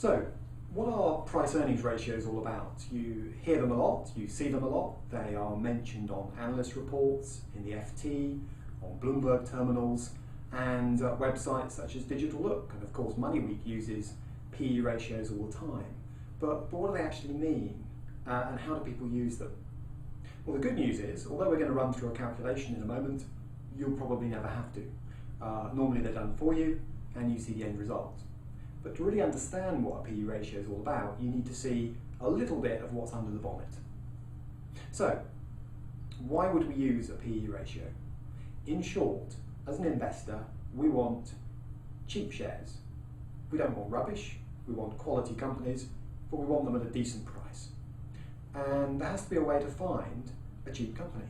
So, what are price-earnings ratios all about? You hear them a lot, you see them a lot. They are mentioned on analyst reports, in the FT, on Bloomberg terminals, and websites such as Digital Look. And of course, MoneyWeek uses PE ratios all the time. But what do they actually mean? And how do people use them? Well, the good news is, although we're going to run through a calculation in a moment, you'll probably never have to. Normally they're done for you, and you see the end result. But to really understand what a PE ratio is all about, you need to see a little bit of what's under the bonnet. So, why would we use a PE ratio? In short, as an investor, we want cheap shares. We don't want rubbish, we want quality companies, but we want them at a decent price. And there has to be a way to find a cheap company.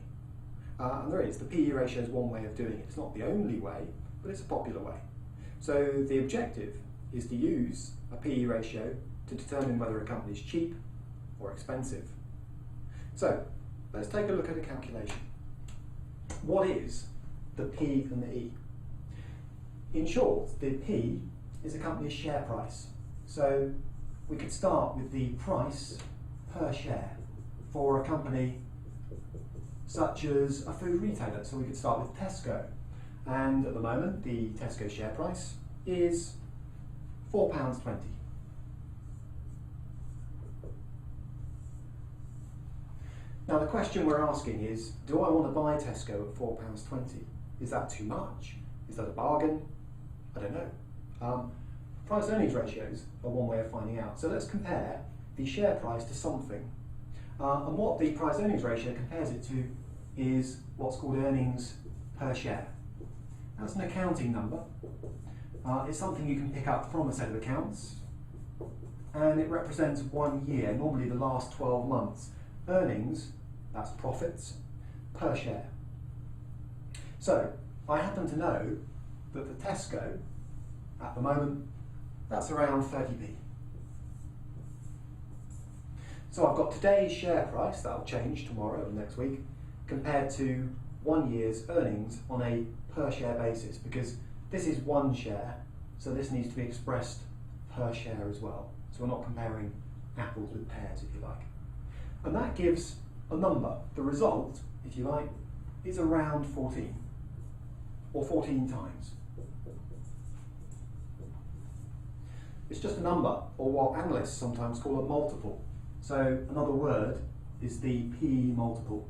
And there is. The PE ratio is one way of doing it. It's not the only way, but it's a popular way. So the objective is to use a PE ratio to determine whether a company is cheap or expensive. So let's take a look at a calculation. What is the P and the E? In short, the P is a company's share price. So we could start with the price per share for a company such as a food retailer. So we could start with Tesco. And at the moment, the Tesco share price is £4.20. Now the question we're asking is, do I want to buy Tesco at £4.20? Is that too much? Is that a bargain? I don't know. Price earnings ratios are one way of finding out. So let's compare the share price to something. And what the price earnings ratio compares it to is what's called earnings per share. That's an accounting number. It's something you can pick up from a set of accounts, and it represents 1 year, normally the last 12 months. Earnings, that's profits, per share. So, I happen to know that the Tesco, at the moment, that's around 30p. So I've got today's share price, that'll change tomorrow or next week, compared to 1 year's earnings on a per share basis, because this is one share, so this needs to be expressed per share as well. So we're not comparing apples with pears, if you like. And that gives a number. The result, if you like, is around 14, or 14 times. It's just a number, or what analysts sometimes call a multiple. So another word is the PE multiple.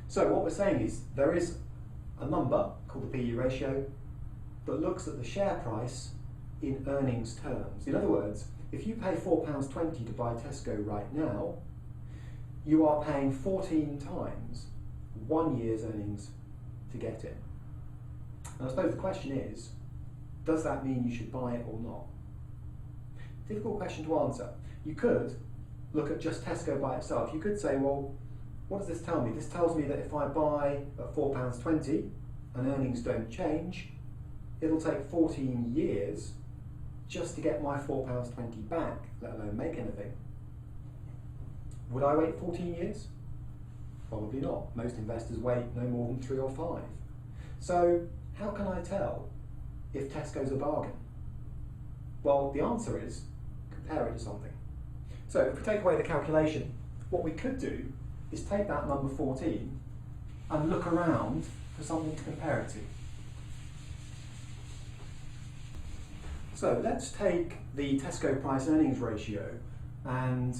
So what we're saying is there is a number called the PE ratio that looks at the share price in earnings terms. In other words, if you pay £4.20 to buy Tesco right now, you are paying 14 times 1 year's earnings to get it. And I suppose the question is, does that mean you should buy it or not? Difficult question to answer. You could look at just Tesco by itself. You could say, well, what does this tell me? This tells me that if I buy at £4.20 and earnings don't change, it'll take 14 years just to get my £4.20 back, let alone make anything. Would I wait 14 years? Probably not. Most investors wait no more than 3 or 5. So how can I tell if Tesco's a bargain? Well, the answer is compare it to something. So if we take away the calculation, what we could do is take that number 14 and look around for something to compare it to. So let's take the Tesco price earnings ratio and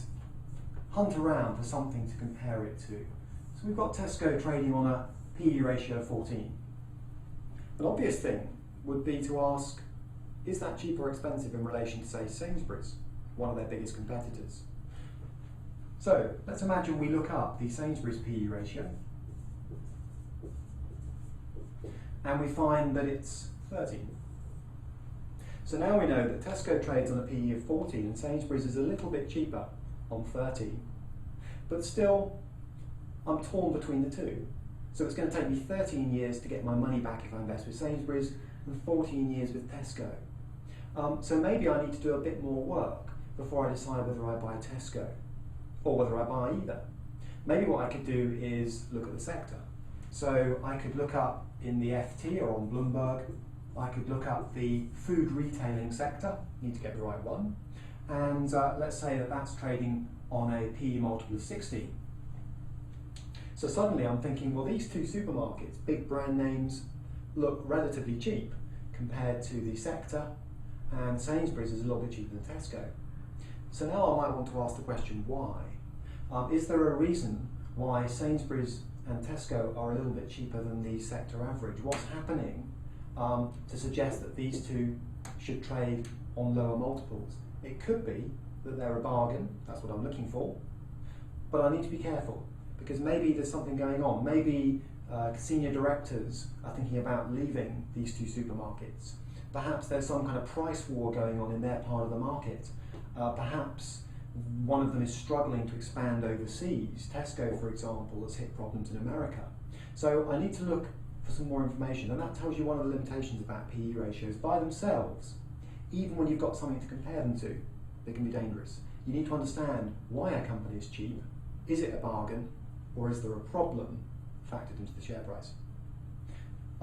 hunt around for something to compare it to. So we've got Tesco trading on a PE ratio of 14. An obvious thing would be to ask, is that cheap or expensive in relation to, say, Sainsbury's, one of their biggest competitors? So let's imagine we look up the Sainsbury's PE ratio and we find that it's 13. So now we know that Tesco trades on a PE of 14 and Sainsbury's is a little bit cheaper on 13. But still, I'm torn between the two. So it's going to take me 13 years to get my money back if I invest with Sainsbury's and 14 years with Tesco. So maybe I need to do a bit more work before I decide whether I buy Tesco or whether I buy either. Maybe what I could do is look at the sector. So I could look up in the FT or on Bloomberg I could look up the food retailing sector, need to get the right one, and let's say that that's trading on a PE multiple of 16. So suddenly I'm thinking, well, these two supermarkets, big brand names, look relatively cheap compared to the sector, and Sainsbury's is a little bit cheaper than Tesco. So now I might want to ask the question, why? Is there a reason why Sainsbury's and Tesco are a little bit cheaper than the sector average? What's happening to suggest that these two should trade on lower multiples? It could be that they're a bargain, that's what I'm looking for, but I need to be careful because maybe there's something going on. Maybe senior directors are thinking about leaving these two supermarkets. Perhaps there's some kind of price war going on in their part of the market. Perhaps one of them is struggling to expand overseas. Tesco, for example, has hit problems in America. So I need to look for some more information, and that tells you one of the limitations about PE ratios. By themselves, even when you've got something to compare them to, they can be dangerous. You need to understand why a company is cheap. Is it a bargain, or is there a problem factored into the share price?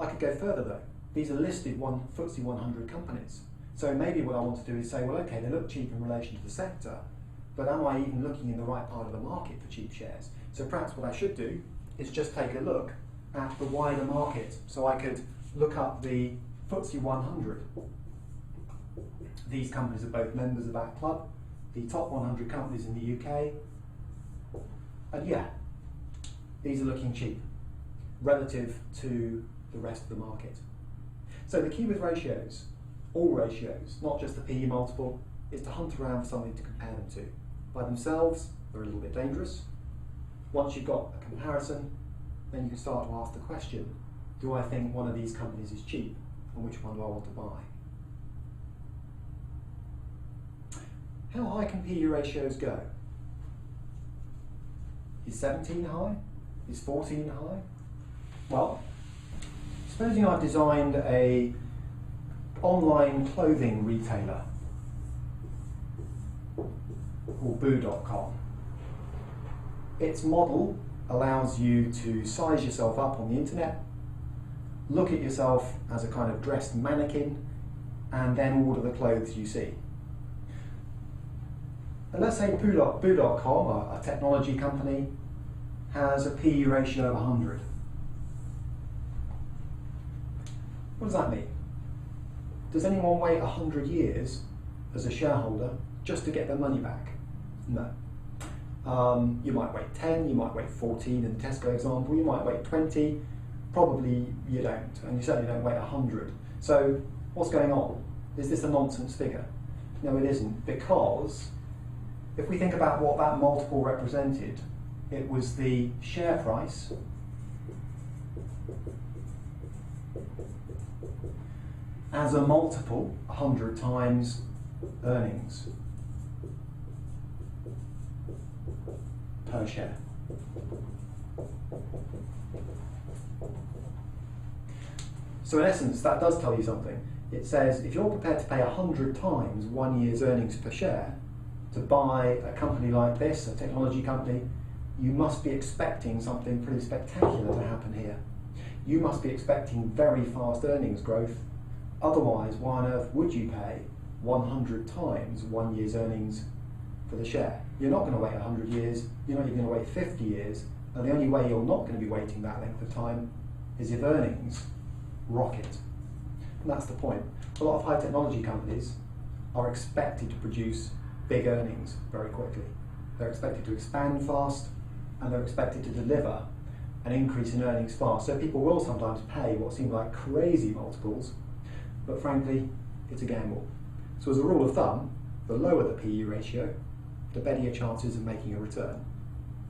I could go further though. These are listed FTSE 100 companies. So maybe what I want to do is say, well, okay, they look cheap in relation to the sector, but am I even looking in the right part of the market for cheap shares? So perhaps what I should do is just take a look at the wider market. So I could look up the FTSE 100. These companies are both members of that club, the top 100 companies in the UK, and yeah, these are looking cheap relative to the rest of the market. So the key with ratios, all ratios, not just the PE multiple, is to hunt around for something to compare them to. By themselves, they're a little bit dangerous. Once you've got a comparison, then you can start to ask the question, do I think one of these companies is cheap, and which one do I want to buy? How high can PE ratios go? Is 17 high? Is 14 high? Well, supposing I've designed a online clothing retailer called boo.com. Its model allows you to size yourself up on the internet, look at yourself as a kind of dressed mannequin, and then order the clothes you see. And let's say boo.com, a technology company, has a PE ratio of 100. What does that mean? Does anyone wait 100 years as a shareholder just to get their money back? No. You might wait 10, you might wait 14 in the Tesco example, you might wait 20, probably you don't, and you certainly don't wait 100. So what's going on? Is this a nonsense figure? No, it isn't, because if we think about what that multiple represented, it was the share price as a multiple, 100 times earnings per share. So in essence, that does tell you something. It says if you're prepared to pay 100 times 1 year's earnings per share to buy a company like this, a technology company, you must be expecting something pretty spectacular to happen here. You must be expecting very fast earnings growth. Otherwise, why on earth would you pay 100 times 1 year's earnings for the share? You're not going to wait 100 years, you're not even going to wait 50 years, and the only way you're not going to be waiting that length of time is if earnings rocket. And that's the point. A lot of high technology companies are expected to produce big earnings very quickly. They're expected to expand fast, and they're expected to deliver an increase in earnings fast. So people will sometimes pay what seem like crazy multiples, but frankly, it's a gamble. So as a rule of thumb, the lower the PE ratio, the better your chances of making a return.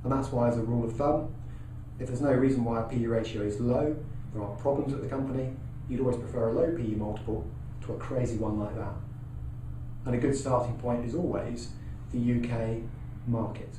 And that's why, as a rule of thumb, if there's no reason why a PE ratio is low, there aren't problems at the company, you'd always prefer a low PE multiple to a crazy one like that. And a good starting point is always the UK market.